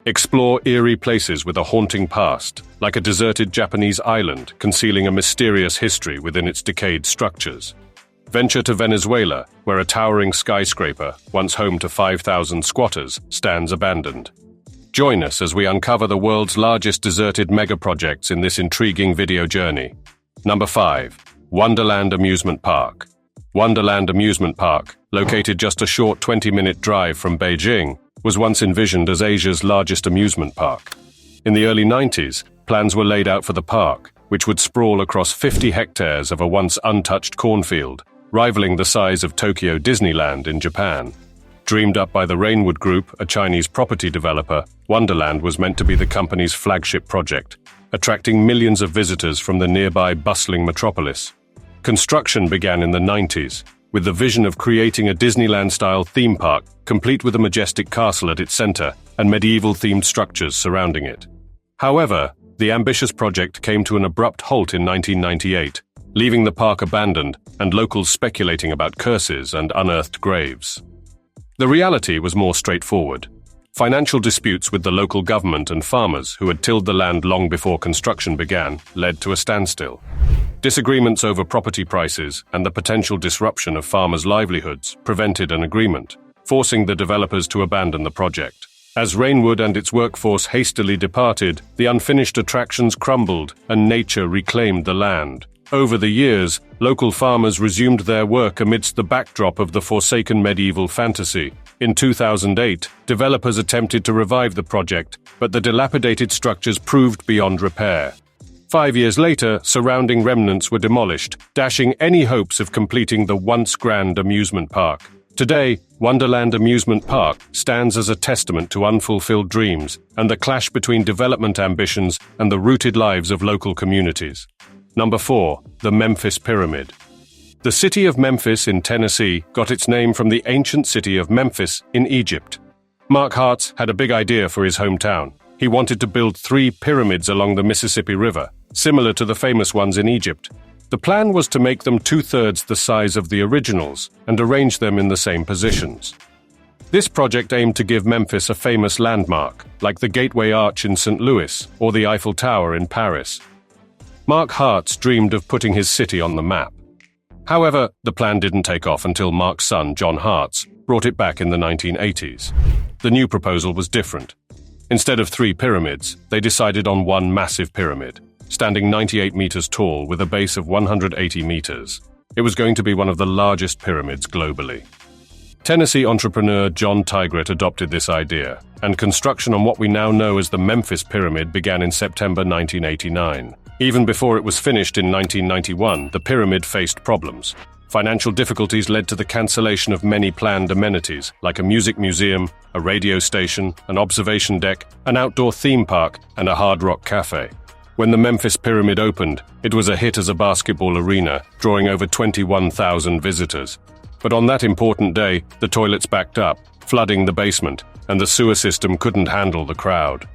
Explore eerie places with a haunting past, like a deserted Japanese island concealing a mysterious history within its decayed structures. Venture to Venezuela, where a towering skyscraper, once home to 5,000 squatters, stands abandoned. Join us as we uncover the world's largest deserted megaprojects in this intriguing video journey. Number 5. Wonderland Amusement Park. Wonderland Amusement Park, located just a short 20-minute drive from Beijing, was once envisioned as Asia's largest amusement park. In the early 90s, plans were laid out for the park, which would sprawl across 50 hectares of a once untouched cornfield, rivaling the size of Tokyo Disneyland in Japan. Dreamed up by the Rainwood Group, a Chinese property developer, Wonderland was meant to be the company's flagship project, attracting millions of visitors from the nearby bustling metropolis. Construction began in the 90s, with the vision of creating a Disneyland-style theme park, complete with a majestic castle at its center and medieval-themed structures surrounding it. However, the ambitious project came to an abrupt halt in 1998, leaving the park abandoned and locals speculating about curses and unearthed graves. The reality was more straightforward. Financial disputes with the local government and farmers who had tilled the land long before construction began led to a standstill. Disagreements over property prices and the potential disruption of farmers' livelihoods prevented an agreement, forcing the developers to abandon the project. As Rainwood and its workforce hastily departed, the unfinished attractions crumbled and nature reclaimed the land. Over the years, local farmers resumed their work amidst the backdrop of the forsaken medieval fantasy. In 2008, developers attempted to revive the project, but the dilapidated structures proved beyond repair. 5 years later, surrounding remnants were demolished, dashing any hopes of completing the once grand amusement park. Today, Wonderland Amusement Park stands as a testament to unfulfilled dreams and the clash between development ambitions and the rooted lives of local communities. Number 4. The Memphis Pyramid. The city of Memphis in Tennessee got its name from the ancient city of Memphis in Egypt. Mark Hartz had a big idea for his hometown. He wanted to build 3 pyramids along the Mississippi River, similar to the famous ones in Egypt. The plan was to make them 2/3 the size of the originals and arrange them in the same positions. This project aimed to give Memphis a famous landmark, like the Gateway Arch in St. Louis or the Eiffel Tower in Paris. Mark Hartz dreamed of putting his city on the map. However, the plan didn't take off until Mark's son, John Hartz, brought it back in the 1980s. The new proposal was different. Instead of 3 pyramids, they decided on one massive pyramid, standing 98 meters tall with a base of 180 meters. It was going to be one of the largest pyramids globally. Tennessee entrepreneur John Tigret adopted this idea, and construction on what we now know as the Memphis Pyramid began in September 1989. Even before it was finished in 1991, the pyramid faced problems. Financial difficulties led to the cancellation of many planned amenities, like a music museum, a radio station, an observation deck, an outdoor theme park, and a hard rock cafe. When the Memphis Pyramid opened, it was a hit as a basketball arena, drawing over 21,000 visitors. But on that important day, the toilets backed up, flooding the basement, and the sewer system couldn't handle the crowd.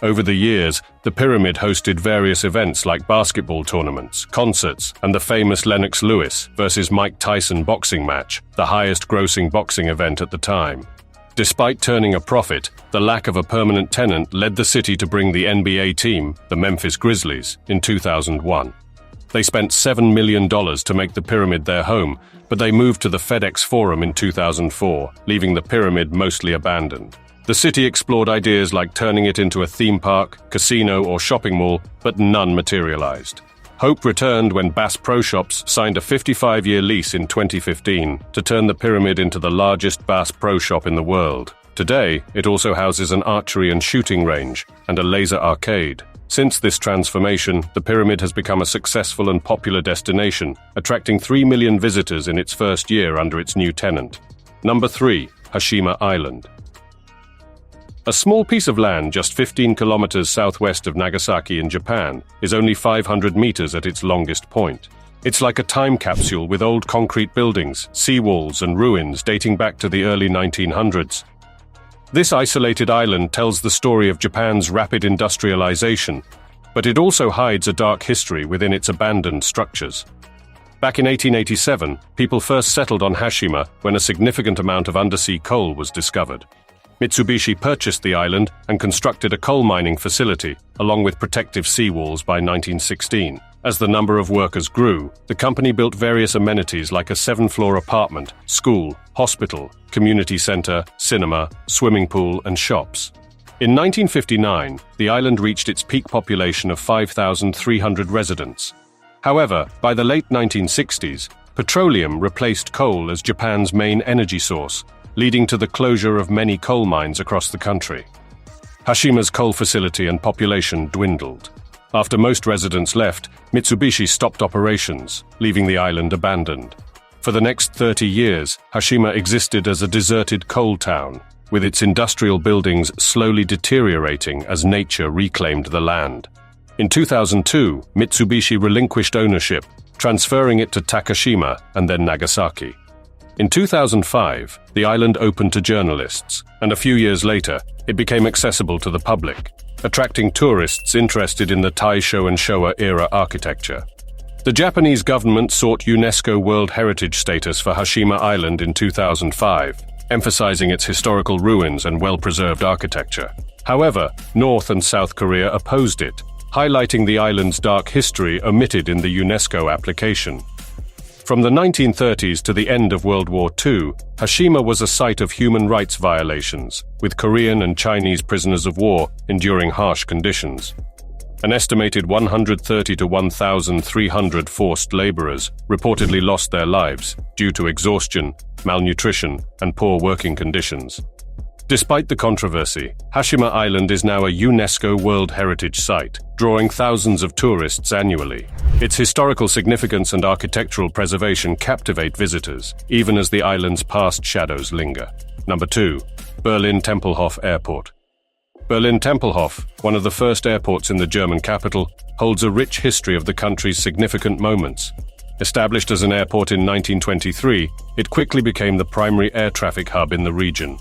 Over the years, the pyramid hosted various events like basketball tournaments, concerts, and the famous Lennox Lewis versus Mike Tyson boxing match, the highest-grossing boxing event at the time. Despite turning a profit, the lack of a permanent tenant led the city to bring the NBA team, the Memphis Grizzlies, in 2001. They spent $7 million to make the pyramid their home, but they moved to the FedEx Forum in 2004, leaving the pyramid mostly abandoned. The city explored ideas like turning it into a theme park, casino, or shopping mall, but none materialized. Hope returned when Bass Pro Shops signed a 55-year lease in 2015 to turn the pyramid into the largest Bass Pro Shop in the world. Today, it also houses an archery and shooting range and a laser arcade. Since this transformation, the pyramid has become a successful and popular destination, attracting 3 million visitors in its first year under its new tenant. Number 3. Hashima Island. A small piece of land just 15 kilometers southwest of Nagasaki in Japan is only 500 meters at its longest point. It's like a time capsule with old concrete buildings, seawalls, and ruins dating back to the early 1900s. This isolated island tells the story of Japan's rapid industrialization, but it also hides a dark history within its abandoned structures. Back in 1887, people first settled on Hashima when a significant amount of undersea coal was discovered. Mitsubishi purchased the island and constructed a coal mining facility, along with protective seawalls by 1916. As the number of workers grew, the company built various amenities like a 7-floor apartment, school, hospital, community center, cinema, swimming pool, and shops. In 1959, the island reached its peak population of 5,300 residents. However, by the late 1960s, petroleum replaced coal as Japan's main energy source, leading to the closure of many coal mines across the country. Hashima's coal facility and population dwindled. After most residents left, Mitsubishi stopped operations, leaving the island abandoned. For the next 30 years, Hashima existed as a deserted coal town, with its industrial buildings slowly deteriorating as nature reclaimed the land. In 2002, Mitsubishi relinquished ownership, transferring it to Takashima and then Nagasaki. In 2005, the island opened to journalists, and a few years later, it became accessible to the public, attracting tourists interested in the Taisho and Showa era architecture. The Japanese government sought UNESCO World Heritage status for Hashima Island in 2005, emphasizing its historical ruins and well-preserved architecture. However, North and South Korea opposed it, highlighting the island's dark history omitted in the UNESCO application. From the 1930s to the end of World War II, Hashima was a site of human rights violations, with Korean and Chinese prisoners of war enduring harsh conditions. An estimated 130 to 1,300 forced laborers reportedly lost their lives due to exhaustion, malnutrition, and poor working conditions. Despite the controversy, Hashima Island is now a UNESCO World Heritage Site, drawing thousands of tourists annually. Its historical significance and architectural preservation captivate visitors, even as the island's past shadows linger. Number 2. Berlin Tempelhof Airport. Berlin Tempelhof, one of the first airports in the German capital, holds a rich history of the country's significant moments. Established as an airport in 1923, it quickly became the primary air traffic hub in the region.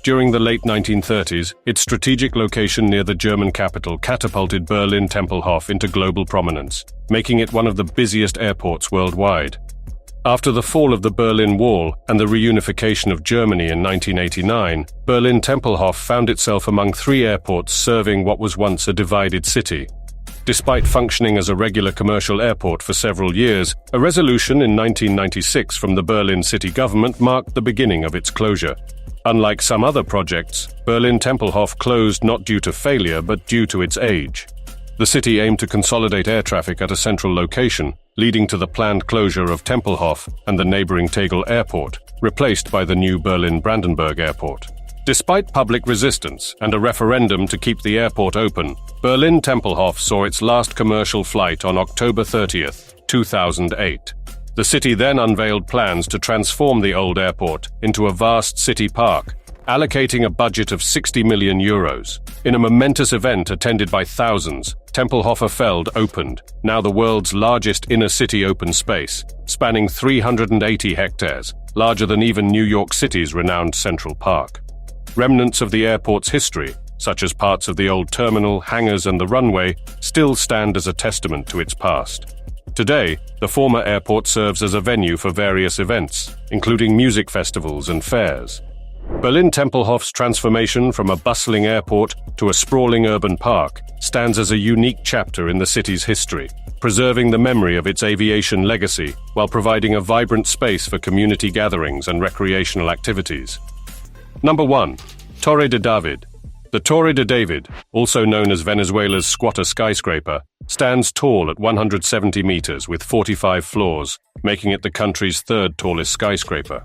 During the late 1930s, its strategic location near the German capital catapulted Berlin Tempelhof into global prominence, making it one of the busiest airports worldwide. After the fall of the Berlin Wall and the reunification of Germany in 1989, Berlin Tempelhof found itself among 3 airports serving what was once a divided city. Despite functioning as a regular commercial airport for several years, a resolution in 1996 from the Berlin city government marked the beginning of its closure. Unlike some other projects, Berlin Tempelhof closed not due to failure but due to its age. The city aimed to consolidate air traffic at a central location, leading to the planned closure of Tempelhof and the neighboring Tegel Airport, replaced by the new Berlin-Brandenburg Airport. Despite public resistance and a referendum to keep the airport open, Berlin Tempelhof saw its last commercial flight on October 30, 2008. The city then unveiled plans to transform the old airport into a vast city park, allocating a budget of 60 million euros. In a momentous event attended by thousands, Tempelhofer Feld opened, now the world's largest inner-city open space, spanning 380 hectares, larger than even New York City's renowned Central Park. Remnants of the airport's history, such as parts of the old terminal, hangars, and the runway, still stand as a testament to its past. Today, the former airport serves as a venue for various events, including music festivals and fairs. Berlin Tempelhof's transformation from a bustling airport to a sprawling urban park stands as a unique chapter in the city's history, preserving the memory of its aviation legacy while providing a vibrant space for community gatherings and recreational activities. Number 1. Torre de David. The Torre de David, also known as Venezuela's squatter skyscraper, stands tall at 170 meters with 45 floors, making it the country's 3rd tallest skyscraper.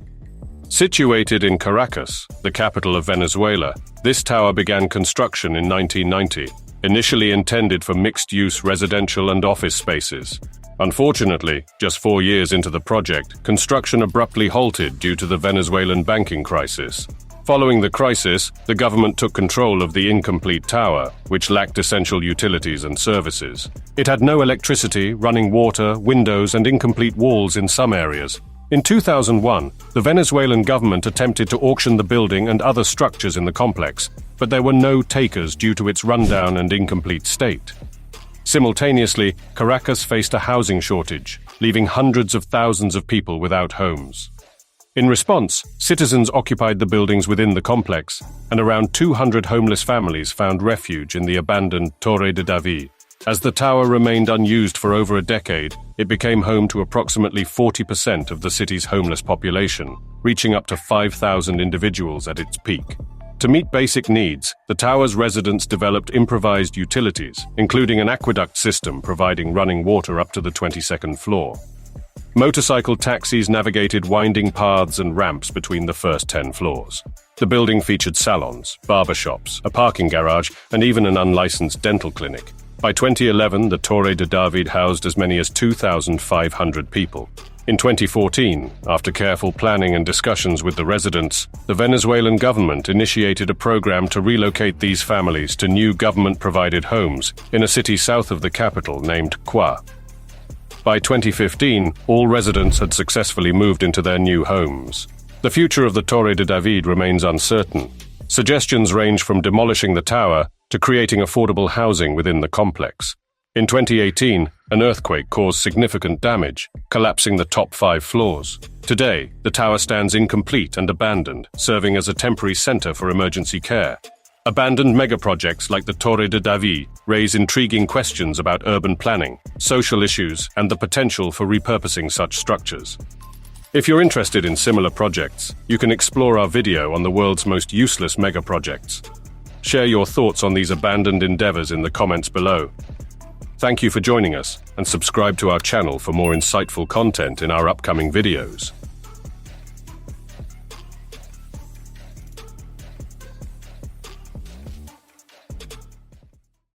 Situated in Caracas, the capital of Venezuela, this tower began construction in 1990, initially intended for mixed-use residential and office spaces. Unfortunately, just 4 years into the project, construction abruptly halted due to the Venezuelan banking crisis. Following the crisis, the government took control of the incomplete tower, which lacked essential utilities and services. It had no electricity, running water, windows, and incomplete walls in some areas. In 2001, the Venezuelan government attempted to auction the building and other structures in the complex, but there were no takers due to its rundown and incomplete state. Simultaneously, Caracas faced a housing shortage, leaving hundreds of thousands of people without homes. In response, citizens occupied the buildings within the complex, and around 200 homeless families found refuge in the abandoned Torre de David. As the tower remained unused for over a decade, it became home to approximately 40% of the city's homeless population, reaching up to 5,000 individuals at its peak. To meet basic needs, the tower's residents developed improvised utilities, including an aqueduct system providing running water up to the 22nd floor. Motorcycle taxis navigated winding paths and ramps between the first 10 floors. The building featured salons, barbershops, a parking garage, and even an unlicensed dental clinic. By 2011, the Torre de David housed as many as 2,500 people. In 2014, after careful planning and discussions with the residents, the Venezuelan government initiated a program to relocate these families to new government-provided homes in a city south of the capital named Qua. By 2015, all residents had successfully moved into their new homes. The future of the Torre de David remains uncertain. Suggestions range from demolishing the tower to creating affordable housing within the complex. In 2018, an earthquake caused significant damage, collapsing the top 5 floors. Today, the tower stands incomplete and abandoned, serving as a temporary center for emergency care. Abandoned megaprojects like the Torre de David raise intriguing questions about urban planning, social issues, and the potential for repurposing such structures. If you're interested in similar projects, you can explore our video on the world's most useless megaprojects. Share your thoughts on these abandoned endeavors in the comments below. Thank you for joining us, and subscribe to our channel for more insightful content in our upcoming videos.